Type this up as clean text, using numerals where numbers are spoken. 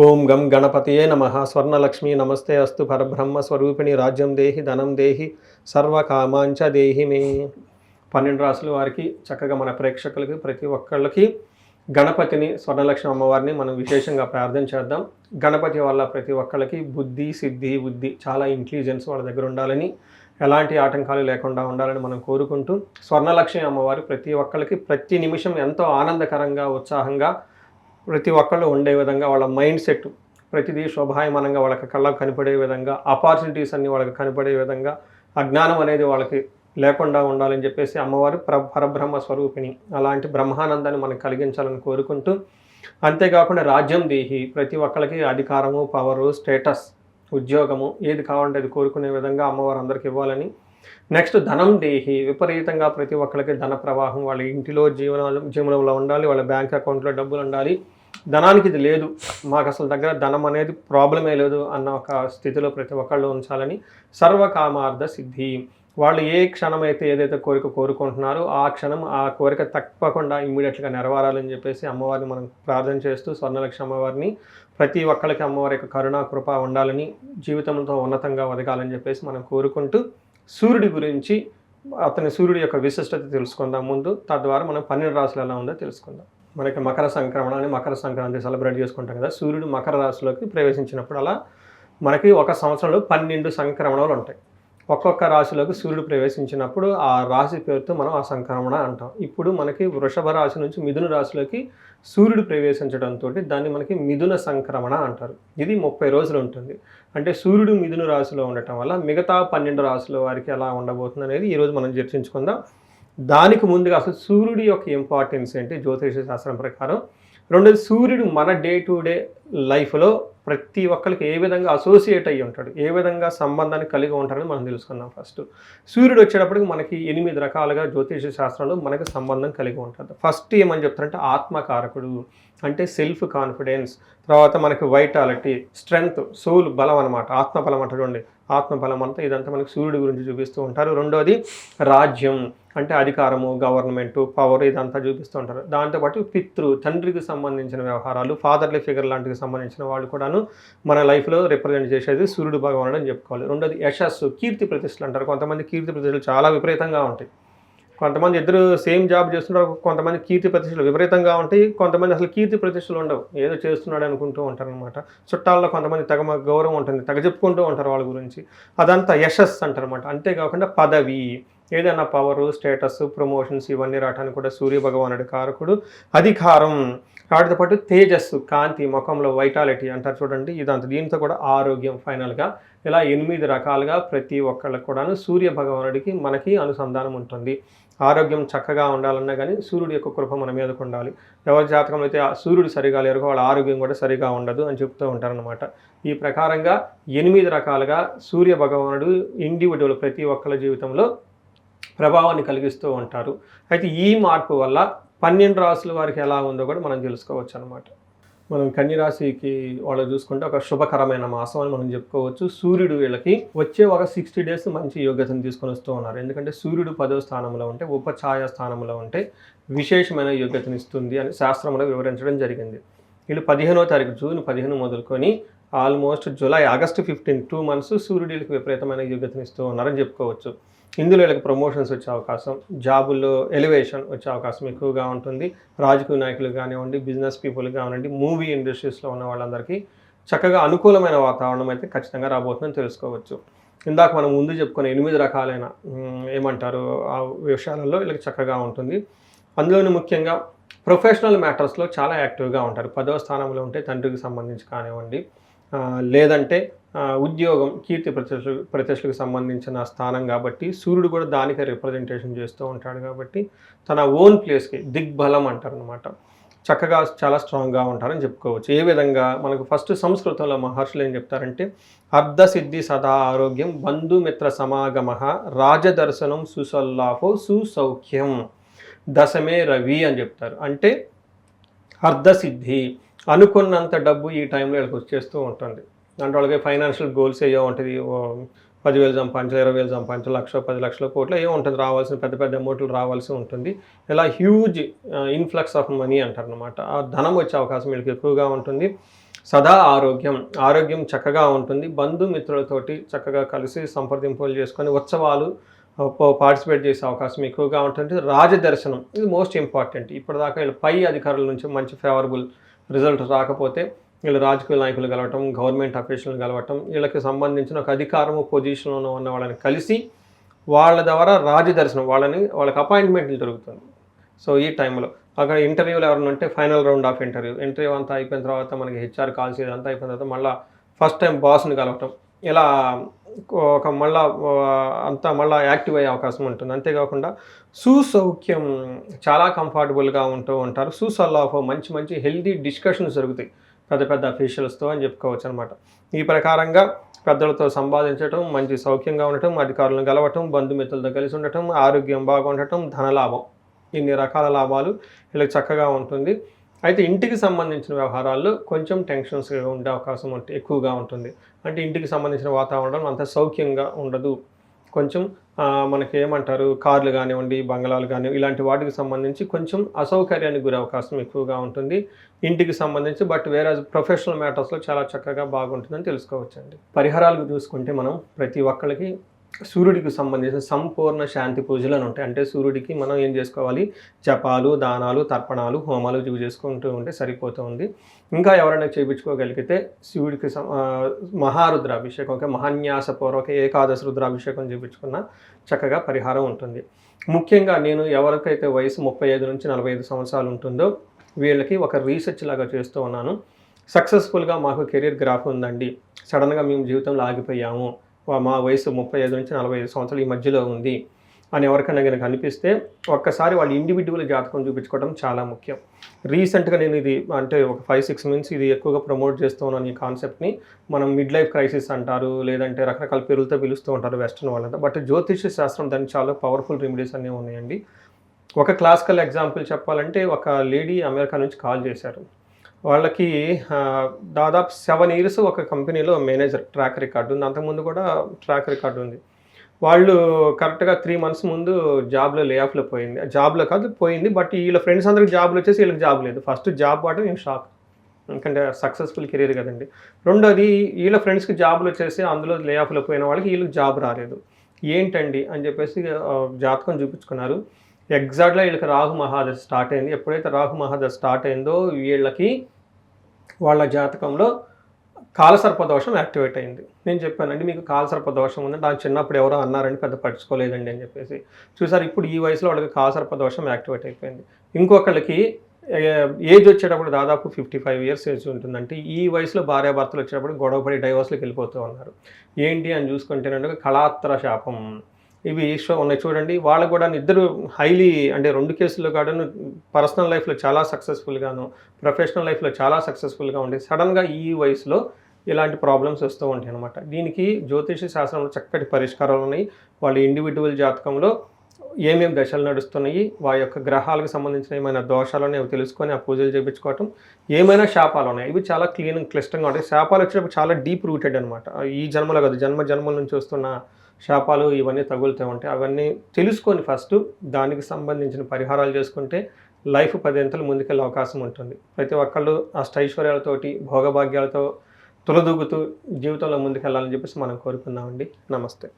ఓం గం గణపతయే నమః. స్వర్ణలక్ష్మి నమస్తే అస్తు. పరబ్రహ్మ స్వరూపిణి రాజ్యం దేహి ధనం దేహి సర్వకామాంచ దేహి మే. 12 రాసుల వారికి చక్కగా మన ప్రేక్షకులకి ప్రతి ఒక్కళ్ళకి గణపతిని స్వర్ణలక్ష్మి అమ్మవారిని మనం విశేషంగా ప్రార్థన చేద్దాం. గణపతి వల్ల ప్రతి ఒక్కళ్ళకి బుద్ధి సిద్ధి బుద్ధి చాలా ఇంటెలిజెన్స్ వాళ్ళ దగ్గర ఉండాలని, ఎలాంటి ఆటంకాలు లేకుండా ఉండాలని మనం కోరుకుంటూ, స్వర్ణలక్ష్మి అమ్మవారు ప్రతి ఒక్కళ్ళకి ప్రతి నిమిషం ఎంతో ఆనందకరంగా ఉత్సాహంగా ప్రతి ఒక్కళ్ళు ఉండే విధంగా వాళ్ళ మైండ్ సెట్ ప్రతిదీ శోభాయమానంగా వాళ్ళకి కళ్ళకు కనపడే విధంగా, ఆపర్చునిటీస్ అన్నీ వాళ్ళకి కనపడే విధంగా, అజ్ఞానం అనేది వాళ్ళకి లేకుండా ఉండాలని చెప్పేసి అమ్మవారు పరబ్రహ్మ స్వరూపిణి, అలాంటి బ్రహ్మానందాన్ని మనకు కలిగించాలని కోరుకుంటూ, అంతేకాకుండా రాజ్యం దేహి ప్రతి ఒక్కళ్ళకి అధికారము, పవరు, స్టేటస్, ఉద్యోగము ఏది కావాలంటే అది కోరుకునే విధంగా అమ్మవారు అందరికి ఇవ్వాలని. నెక్స్ట్ ధనం దేహి విపరీతంగా ప్రతి ఒక్కరికి ధన ప్రవాహం వాళ్ళ ఇంటిలో జీవనంలో ఉండాలి, వాళ్ళ బ్యాంక్ అకౌంట్లో డబ్బులు ఉండాలి. ధనానికి ఇది లేదు, మాకు అసలు దగ్గర ధనం అనేది ప్రాబ్లమే లేదు అన్న ఒక స్థితిలో ప్రతి ఒక్కళ్ళు ఉంచాలని. సర్వకామార్థ సిద్ధి వాళ్ళు ఏ క్షణం అయితే ఏదైతే కోరిక కోరుకుంటున్నారో ఆ క్షణం ఆ కోరిక తప్పకుండా ఇమ్మీడియట్గా నెరవేరాలని చెప్పేసి అమ్మవారిని మనం ప్రార్థన చేస్తూ, స్వర్ణలక్ష్మి అమ్మవారిని ప్రతి ఒక్కరికి అమ్మవారి యొక్క కరుణా కృప ఉండాలని, జీవితంతో ఉన్నతంగా ఎదగాలని చెప్పేసి మనం కోరుకుంటూ, సూర్యుడి గురించి సూర్యుడి యొక్క విశిష్టత తెలుసుకుందాం ముందు. తద్వారా మనం 12 రాశులు ఎలా ఉందో తెలుసుకుందాం. మనకి మకర సంక్రాంతి సెలబ్రేట్ చేసుకుంటాం కదా. సూర్యుడు మకర రాశిలోకి ప్రవేశించినప్పుడు అలా మనకి ఒక సంవత్సరంలో 12 సంక్రమణాలు ఉంటాయి. ఒక్కొక్క రాశిలోకి సూర్యుడు ప్రవేశించినప్పుడు ఆ రాశి పేరుతో మనం ఆ సంక్రమణ అంటాం. ఇప్పుడు మనకి వృషభ రాశి నుంచి మిథున రాశిలోకి సూర్యుడు ప్రవేశించడంతో దాన్ని మనకి మిథున సంక్రమణ అంటారు. ఇది 30 రోజులు ఉంటుంది. అంటే సూర్యుడు మిథున రాశిలో ఉండటం వల్ల మిగతా 12 రాశుల వారికి ఎలా ఉండబోతుంది అనేది ఈరోజు మనం చర్చించుకుందాం. దానికి ముందుగా అసలు సూర్యుడి యొక్క ఇంపార్టెన్స్ ఏంటి జ్యోతిష శాస్త్రం ప్రకారం. రెండోది, సూర్యుడు మన డే టు డే లైఫ్లో ప్రతి ఒక్కరికి ఏ విధంగా అసోసియేట్ అయ్యి ఉంటాడు, ఏ విధంగా సంబంధాన్ని కలిగి ఉంటారని మనం తెలుసుకుందాం. ఫస్ట్ సూర్యుడు వచ్చేటప్పటికి మనకి 8 రకాలుగా జ్యోతిష శాస్త్రంలో మనకి సంబంధం కలిగి ఉంటుంది. ఫస్ట్ ఏమని చెప్తారంటే ఆత్మకారకుడు, అంటే సెల్ఫ్ కాన్ఫిడెన్స్. తర్వాత మనకి వైటాలిటీ, స్ట్రెంగ్త్, సోల్ బలం అనమాట. ఆత్మబలం అంటారు చూడండి, ఆత్మబలం అంతా ఇదంతా మనకి సూర్యుడి గురించి చూపిస్తూ ఉంటారు. రెండోది రాజ్యం, అంటే అధికారము, గవర్నమెంటు, పవర్, ఇదంతా చూపిస్తూ ఉంటారు. దాంతోపాటు తండ్రికి సంబంధించిన వ్యవహారాలు, ఫాదర్లీ ఫిగర్ లాంటికి సంబంధించిన వాళ్ళు కూడాను మన లైఫ్లో రిప్రజెంట్ చేసేది సూర్యుడు భగవానుడు అని చెప్పుకోవాలి. రెండోది యశస్సు, కీర్తి ప్రతిష్టలు అంటారు. కొంతమంది కీర్తి ప్రతిష్టలు చాలా విపరీతంగా ఉంటాయి. కొంతమంది ఇద్దరు సేమ్ జాబ్ చేస్తున్నారు, కొంతమంది కీర్తి ప్రతిష్టలు విపరీతంగా ఉంటాయి, కొంతమంది అసలు కీర్తి ప్రతిష్టలు ఉండవు, ఏదో చేస్తున్నాడు అనుకుంటూ ఉంటారు అనమాట. చుట్టాల్లో కొంతమంది గౌరవం ఉంటుంది, చెప్పుకుంటూ ఉంటారు వాళ్ళ గురించి. అదంతా యశస్సు అంటారు అనమాట. అంతేకాకుండా పదవి, ఏదైనా పవరు, స్టేటస్, ప్రమోషన్స్ ఇవన్నీ రావడానికి కూడా సూర్య భగవానుడి కారకుడు. అధికారం, వాటితో పాటు తేజస్సు, కాంతి, ముఖంలో వైటాలిటీ అంటారు చూడండి, ఇదంతా. దీంతో కూడా ఆరోగ్యం. ఫైనల్గా ఇలా 8 రకాలుగా ప్రతి ఒక్కళ్ళకి కూడాను సూర్య భగవానుడికి మనకి అనుసంధానం ఉంటుంది. ఆరోగ్యం చక్కగా ఉండాలన్నా కానీ సూర్యుడి యొక్క కృప మన మీదకు ఉండాలి. ఎవరి జాతకంలో అయితే సూర్యుడు సరిగా లేరు వాళ్ళ ఆరోగ్యం కూడా సరిగా ఉండదు అని చెప్తూ ఉంటారనమాట. ఈ ప్రకారంగా 8 రకాలుగా సూర్య భగవానుడు ఇండివిజువల్ ప్రతి ఒక్కళ్ళ జీవితంలో ప్రభావాన్ని కలిగిస్తూ ఉంటారు. అయితే ఈ మార్పు వల్ల 12 రాశుల వారికి ఎలా ఉందో కూడా మనం తెలుసుకోవచ్చు అనమాట. మనం కన్యరాశికి వాళ్ళు చూసుకుంటే ఒక శుభకరమైన మాసం అని మనం చెప్పుకోవచ్చు. సూర్యుడు వీళ్ళకి వచ్చే ఒక 60 డేస్ మంచి యోగ్యతను తీసుకొని వస్తూ ఉన్నారు. ఎందుకంటే సూర్యుడు 10వ స్థానంలో ఉంటే, ఉపఛాయ స్థానంలో ఉంటే విశేషమైన యోగ్యతను ఇస్తుంది అని శాస్త్రంలో వివరించడం జరిగింది. వీళ్ళు 15వ తారీఖు జూన్ 15 మొదలుకొని ఆల్మోస్ట్ జూలై ఆగస్టు 15 2 months సూర్యుడికి విపరీతమైన యోగ్యతను ఇస్తూ ఉన్నారని చెప్పుకోవచ్చు. ఇందులో వీళ్ళకి ప్రమోషన్స్ వచ్చే అవకాశం, జాబుల్లో ఎలివేషన్ వచ్చే అవకాశం ఎక్కువగా ఉంటుంది. రాజకీయ నాయకులు కానివ్వండి, బిజినెస్ పీపుల్ కానివ్వండి, మూవీ ఇండస్ట్రీస్లో ఉన్న వాళ్ళందరికీ చక్కగా అనుకూలమైన వాతావరణం అయితే ఖచ్చితంగా రాబోతుందని తెలుసుకోవచ్చు. ఇందాక మనం ముందు చెప్పుకునే 8 రకాలైన ఏమంటారు ఆ విషయాలలో వీళ్ళకి చక్కగా ఉంటుంది. అందులోని ముఖ్యంగా ప్రొఫెషనల్ మ్యాటర్స్లో చాలా యాక్టివ్గా ఉంటారు. 10వ స్థానంలో ఉంటే తండ్రికి సంబంధించి కానివ్వండి, లేదంటే ఉద్యోగం, కీర్తి ప్రతిష్టలకు సంబంధించిన స్థానం కాబట్టి సూర్యుడు కూడా దానికి రిప్రజెంటేషన్ చేస్తూ ఉంటాడు. కాబట్టి తన ఓన్ ప్లేస్కి దిగ్బలం అంటారు అనమాట. చక్కగా చాలా స్ట్రాంగ్గా ఉంటారని చెప్పుకోవచ్చు. ఏ విధంగా మనకు ఫస్ట్ సంస్కృతంలో మహర్షులు ఏం చెప్తారంటే, అర్ధసిద్ధి సదా ఆరోగ్యం, బంధుమిత్ర సమాగమ, రాజదర్శనం, సుసల్లాహో, సుసౌఖ్యం, దశమే రవి అని చెప్తారు. అంటే అర్ధసిద్ధి, అనుకున్నంత డబ్బు ఈ టైంలో వీళ్ళకి వచ్చేస్తూ ఉంటుంది. అంటే వాళ్ళకి ఫైనాన్షియల్ గోల్స్ ఏవో ఉంటుంది, 10,000 సంపాదించాలి, 20,000 సంపాదించాలి, 1,00,000, 10,00,000 కోట్లు ఏమో ఉంటుంది, రావాల్సిన పెద్ద పెద్ద అమౌంట్లు రావాల్సి ఉంటుంది. ఇలా హ్యూజ్ ఇన్ఫ్లక్స్ ఆఫ్ మనీ అంటారు అనమాట. ఆ ధనం వచ్చే అవకాశం వీళ్ళకి ఎక్కువగా ఉంటుంది. సదా ఆరోగ్యం చక్కగా ఉంటుంది. బంధుమిత్రులతోటి చక్కగా కలిసి సంప్రదింపులు చేసుకొని ఉత్సవాలు పార్టిసిపేట్ చేసే అవకాశం ఎక్కువగా ఉంటుంది. రాజదర్శనం ఇది మోస్ట్ ఇంపార్టెంట్. ఇప్పటిదాకా వీళ్ళు పై అధికారుల నుంచి మంచి ఫేవరబుల్ రిజల్ట్ రాకపోతే వీళ్ళు రాజకీయ నాయకులు కలవటం, గవర్నమెంట్ అఫీషియల్ని కలవటం, వీళ్ళకి సంబంధించిన ఒక అధికారము పొజిషన్లో ఉన్న వాళ్ళని కలిసి వాళ్ళ ద్వారా రాజదర్శనం వాళ్ళకి అపాయింట్మెంట్లు దొరుకుతుంది. సో ఈ టైంలో అక్కడ ఇంటర్వ్యూలు ఎవరైనా ఉంటే ఫైనల్ రౌండ్ ఆఫ్ ఇంటర్వ్యూ అంతా అయిపోయిన తర్వాత మనకి హెచ్ఆర్ కాల్స్ ఇదంతా అయిపోయిన తర్వాత మళ్ళీ ఫస్ట్ టైం బాస్ని కలవటం, ఇలా ఒక మళ్ళీ యాక్టివ్ అయ్యే అవకాశం ఉంటుంది. అంతేకాకుండా సుసౌఖ్యం చాలా కంఫర్టబుల్గా ఉంటూ ఉంటారు. సుసల్లాఫ్ మంచి హెల్దీ డిస్కషన్స్ జరుగుతాయి పెద్ద పెద్ద అఫీషియల్స్తో అని చెప్పుకోవచ్చు అనమాట. ఈ ప్రకారంగా పెద్దలతో సంపాదించడం, మంచి సౌఖ్యంగా ఉండటం, అధికారులను గెలవటం, బంధుమిత్రులతో కలిసి ఉండటం, ఆరోగ్యం బాగుండటం, ధనలాభం, ఇన్ని రకాల లాభాలు వీళ్ళకి చక్కగా ఉంటుంది. అయితే ఇంటికి సంబంధించిన వ్యవహారాల్లో కొంచెం టెన్షన్స్ ఉండే అవకాశం ఎక్కువగా ఉంటుంది. అంటే ఇంటికి సంబంధించిన వాతావరణం అంత సౌఖ్యంగా ఉండదు. కొంచెం మనకి ఏమంటారు, కార్లు కానివ్వండి, బంగళాలు కానివ్వండి, ఇలాంటి వాటికి సంబంధించి కొంచెం అసౌకర్యానికి గురే అవకాశం ఎక్కువగా ఉంటుంది ఇంటికి సంబంధించి. బట్ వేరే ప్రొఫెషనల్ మ్యాటర్స్లో చాలా చక్కగా బాగుంటుందని తెలుసుకోవచ్చండి. పరిహారాలకు చూసుకుంటే మనం ప్రతి ఒక్కరికి సూర్యుడికి సంబంధించిన సంపూర్ణ శాంతి పూజలు అని ఉంటాయి. అంటే సూర్యుడికి మనం ఏం చేసుకోవాలి, జపాలు, దానాలు, తర్పణాలు, హోమాలు ఇవి చేసుకుంటూ ఉంటే సరిపోతుంది. ఇంకా ఎవరైనా చేయించుకోగలిగితే శివుడికి మహారుద్రాభిషేకం, ఒక మహాన్యాసపూర్వక ఏకాదశి రుద్రాభిషేకం చేయించుకున్న చక్కగా పరిహారం ఉంటుంది. ముఖ్యంగా నేను ఎవరికైతే వయసు 35 నుంచి 45 సంవత్సరాలు ఉంటుందో వీళ్ళకి ఒక రీసెర్చ్ లాగా చేస్తూ ఉన్నాను. సక్సెస్ఫుల్గా మాకు కెరీర్ గ్రాఫ్ ఉందండి, సడన్గా మేము జీవితంలో ఆగిపోయాము, మా వయసు 35 నుంచి 45 సంవత్సరాలు ఈ మధ్యలో ఉంది అని ఎవరికైనా కనుక అనిపిస్తే ఒక్కసారి వాళ్ళ ఇండివిజువల్ జాతకం చూపించుకోవడం చాలా ముఖ్యం. రీసెంట్గా నేను ఇది అంటే ఒక 5-6 మంత్స్ ఇది ఎక్కువగా ప్రమోట్ చేస్తూ ఉన్నాను. ఈ కాన్సెప్ట్ని మనం మిడ్ లైఫ్ క్రైసిస్ అంటారు, లేదంటే రకరకాల పేర్లతో పిలుస్తూ ఉంటారు వెస్టర్న్ వాళ్ళంతా. బట్ జ్యోతిష శాస్త్రం దానికి చాలా పవర్ఫుల్ రెమెడీస్ అన్నీ ఉన్నాయండి. ఒక క్లాసికల్ ఎగ్జాంపుల్ చెప్పాలంటే ఒక లేడీ అమెరికా నుంచి కాల్ చేశారు. వాళ్ళకి దాదాపు 7 ఇయర్స్ ఒక కంపెనీలో మేనేజర్ ట్రాక్ రికార్డు ఉంది. అంతకుముందు కూడా ట్రాక్ రికార్డు ఉంది. వాళ్ళు కరెక్ట్గా 3 మంత్స్ ముందు జాబ్లో లే ఆఫ్లో పోయింది. జాబ్లో కాదు పోయింది, బట్ వీళ్ళ ఫ్రెండ్స్ అందరికి జాబ్లు వచ్చేసి వీళ్ళకి జాబ్ లేదు. ఫస్ట్ జాబ్ వాడడం నేను షాక్, ఎందుకంటే సక్సెస్ఫుల్ కెరీర్ కదండి. రెండోది వీళ్ళ ఫ్రెండ్స్కి జాబ్లు వచ్చేసి అందులో లే ఆఫ్లో పోయిన వాళ్ళకి వీళ్ళకి జాబ్ రాలేదు. ఏంటండి అని చెప్పేసి జాతకం చూపించుకున్నారు. ఎగ్జాక్ట్గా వీళ్ళకి రాహు మహాదశ స్టార్ట్ అయింది. ఎప్పుడైతే రాహు మహాదశ స్టార్ట్ అయిందో వీళ్ళకి వాళ్ళ జాతకంలో కాలసర్పదోషం యాక్టివేట్ అయింది. నేను చెప్పానండి మీకు కాలసర్పదోషం ఉందంటే నాకు చిన్నప్పుడు ఎవరో అన్నారని పెద్ద పట్టించుకోలేదండి అని చెప్పేసి. చూసారు, ఇప్పుడు ఈ వయసులో వాళ్ళకి కాలసర్పదోషం యాక్టివేట్ అయిపోయింది. ఇంకొకళ్ళకి ఏజ్ వచ్చేటప్పుడు దాదాపు 55 ఇయర్స్ ఏజ్ ఉంటుందంటే ఈ వయసులో భార్యాభర్తలు వచ్చేటప్పుడు గొడవపడి డైవర్స్లోకి వెళ్ళిపోతూ ఉన్నారు. ఏంటి అని చూసుకుంటేనంటే కళాత్ర శాపం ఇవి ఉన్నాయి చూడండి. వాళ్ళకు కూడా ఇద్దరు హైలీ అంటే 2 కేసుల్లో కూడా పర్సనల్ లైఫ్లో చాలా సక్సెస్ఫుల్గాను, ప్రొఫెషనల్ లైఫ్లో చాలా సక్సెస్ఫుల్గా ఉండి సడన్గా ఈ వయసులో ఇలాంటి ప్రాబ్లమ్స్ వస్తూ ఉంటాయి అన్నమాట. దీనికి జ్యోతిష శాస్త్రంలో చక్కటి పరిష్కారాలు ఉన్నాయి. వాళ్ళ ఇండివిజువల్ జాతకంలో ఏమేమి దశలు నడుస్తున్నాయి, వారి యొక్క గ్రహాలకు సంబంధించిన ఏమైనా దోషాలని అవి తెలుసుకొని ఆ పూజలు చేయించుకోవటం, ఏమైనా శాపాలు ఉన్నాయి ఇవి చాలా క్లిష్టంగా ఉంటాయి. శాపాలు వచ్చేటప్పుడు చాలా డీప్ రూటెడ్ అనమాట. ఈ జన్మలో కాదు, జన్మల నుంచి వస్తున్న శాపాలు ఇవన్నీ తగులుతూ ఉంటాయి. అవన్నీ తెలుసుకొని ఫస్ట్ దానికి సంబంధించిన పరిహారాలు చేసుకుంటే లైఫ్ 10 అంతలు ముందుకెళ్ళే అవకాశం ఉంటుంది. ప్రతి ఒక్కళ్ళు అష్టైశ్వర్యాలతోటి భోగభాగ్యాలతో తులదూగుతూ జీవితంలో ముందుకెళ్ళాలని చెప్పేసి మనం కోరుకుందామండి. నమస్తే.